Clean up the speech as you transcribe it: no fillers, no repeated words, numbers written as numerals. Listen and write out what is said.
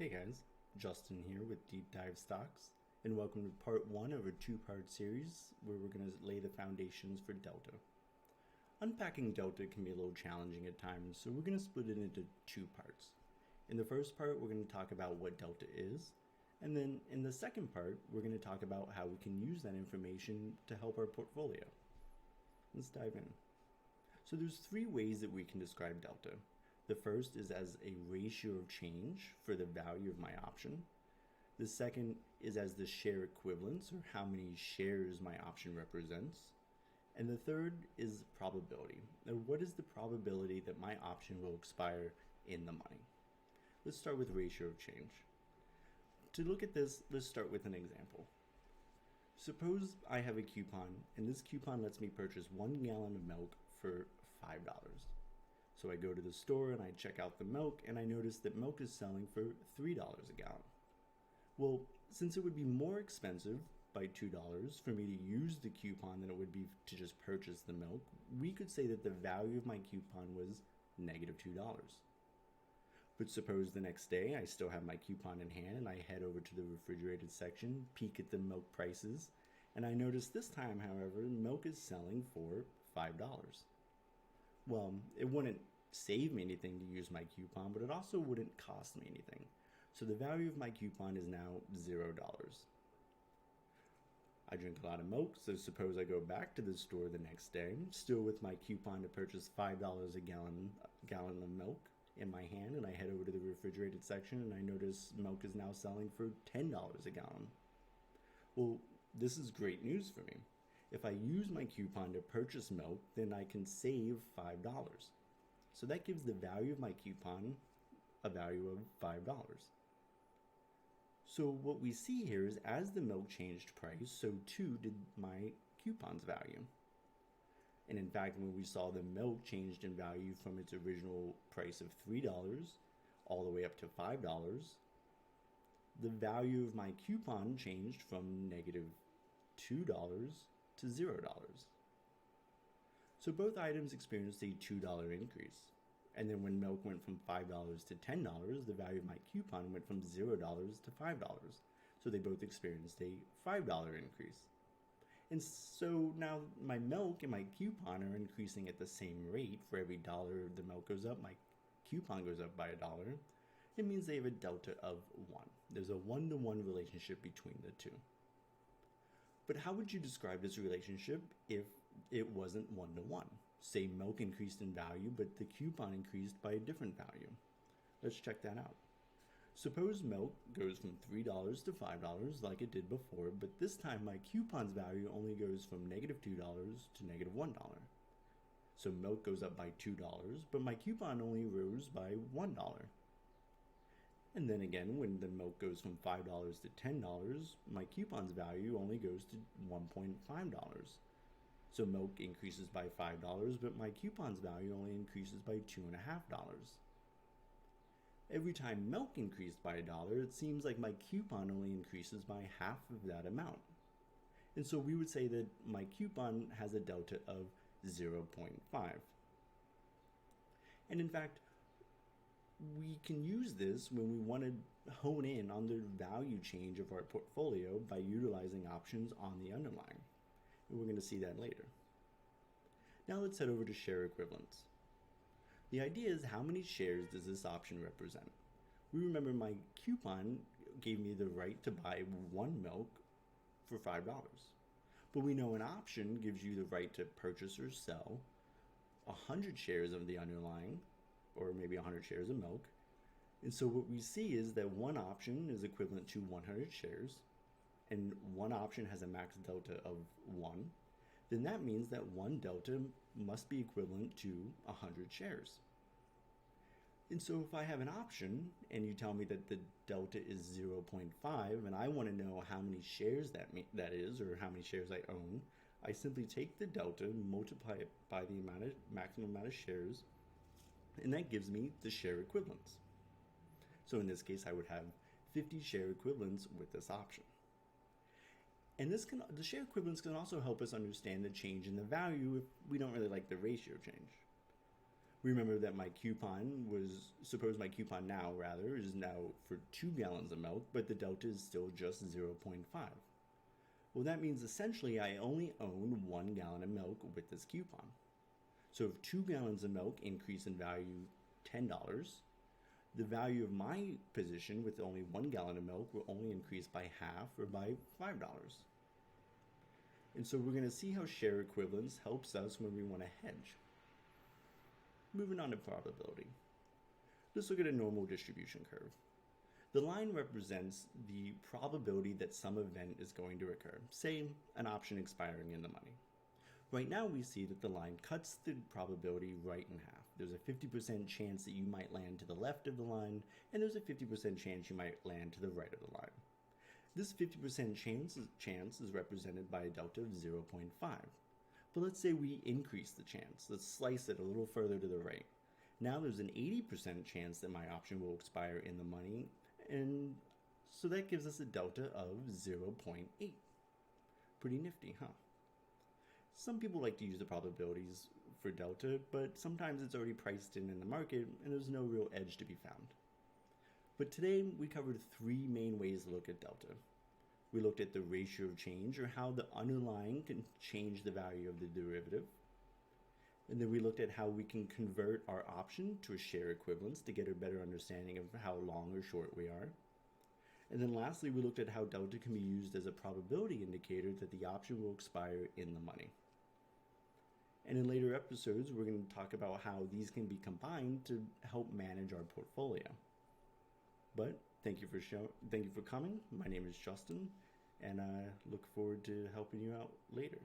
Hey guys, Justin here with Deep Dive Stocks, and welcome to part 1 of a two-part series where we're going to lay the foundations for Delta. Unpacking Delta can be a little challenging at times, so we're going to split it into two parts. In the first part, we're going to talk about what Delta is, and then in the second part, we're going to talk about how we can use that information to help our portfolio. Let's dive in. So there's three ways that we can describe Delta. The first is as a ratio of change for the value of my option. The second is as the share equivalence, or how many shares my option represents. And the third is probability. Now, what is the probability that my option will expire in the money? Let's start with ratio of change. To look at this, let's start with an example. Suppose I have a coupon, and this coupon lets me purchase 1 gallon of milk for $5. So I go to the store and I check out the milk, and I notice that milk is selling for $3 a gallon. Well, since it would be more expensive by $2 for me to use the coupon than it would be to just purchase the milk, we could say that the value of my coupon was negative $2. But suppose the next day I still have my coupon in hand and I head over to the refrigerated section, peek at the milk prices, and I notice this time, however, milk is selling for $5. Well, it wouldn't save me anything to use my coupon, but it also wouldn't cost me anything. So the value of my coupon is now $0. I drink a lot of milk, so suppose I go back to the store the next day, still with my coupon to purchase $5 a gallon of milk in my hand, and I head over to the refrigerated section and I notice milk is now selling for $10 a gallon. Well, this is great news for me. If I use my coupon to purchase milk, then I can save $5. So that gives the value of my coupon a value of $5. So what we see here is as the milk changed price, so too did my coupon's value. And in fact, when we saw the milk changed in value from its original price of $3 all the way up to $5, the value of my coupon changed from negative $2 to $0. So both items experienced a $2 increase. And then when milk went from $5 to $10, the value of my coupon went from $0 to $5. So they both experienced a $5 increase. And so now my milk and my coupon are increasing at the same rate. For every dollar the milk goes up, my coupon goes up by a dollar. It means they have a delta of 1. There's a 1-to-1 relationship between the two. But how would you describe this relationship if it wasn't 1-to-1? Say milk increased in value, but the coupon increased by a different value. Let's check that out. Suppose milk goes from $3 to $5 like it did before, but this time my coupon's value only goes from negative $2 to negative $1. So milk goes up by $2, but my coupon only rose by $1. And then again, when the milk goes from $5 to $10, my coupon's value only goes to $1.5. So milk increases by $5, but my coupon's value only increases by $2.50. Every time milk increased by $1, it seems like my coupon only increases by half of that amount. And so we would say that my coupon has a delta of 0.5. And in fact, we can use this when we want to hone in on the value change of our portfolio by utilizing options on the underlying. And we're going to see that later. Now let's head over to share equivalence. The idea is, how many shares does this option represent? We remember my coupon gave me the right to buy 1 milk for $5. But we know an option gives you the right to purchase or sell 100 shares of the underlying, or maybe 100 shares of milk. And so what we see is that one option is equivalent to 100 shares, and one option has a max delta of 1. Then that means that 1 delta must be equivalent to 100 shares. And so if I have an option and you tell me that the delta is 0.5 and I want to know how many shares that is, or how many shares I own, I simply take the delta, multiply it by the maximum amount of shares, and that gives me the share equivalence. So in this case, I would have 50 share equivalents with this option. And the share equivalence can also help us understand the change in the value if we don't really like the ratio change. Remember that suppose my coupon now is now for 2 gallons of milk, but the delta is still just 0.5. Well, that means essentially I only own 1 gallon of milk with this coupon. So if 2 gallons of milk increase in value $10, the value of my position with only 1 gallon of milk will only increase by half or by $5. And so we're going to see how share equivalence helps us when we want to hedge. Moving on to probability. Let's look at a normal distribution curve. The line represents the probability that some event is going to occur, say an option expiring in the money. Right now we see that the line cuts the probability right in half. There's a 50% chance that you might land to the left of the line, and there's a 50% chance you might land to the right of the line. This 50% chance is represented by a delta of 0.5. But let's say we increase the chance. Let's slice it a little further to the right. Now there's an 80% chance that my option will expire in the money, and so that gives us a delta of 0.8. Pretty nifty, huh? Some people like to use the probabilities for delta, but sometimes it's already priced in the market and there's no real edge to be found. But today we covered 3 main ways to look at delta. We looked at the ratio of change, or how the underlying can change the value of the derivative. And then we looked at how we can convert our option to a share equivalence to get a better understanding of how long or short we are. And then lastly, we looked at how delta can be used as a probability indicator that the option will expire in the money. And in later episodes, we're going to talk about how these can be combined to help manage our portfolio. But thank you for coming. My name is Justin, and I look forward to helping you out later.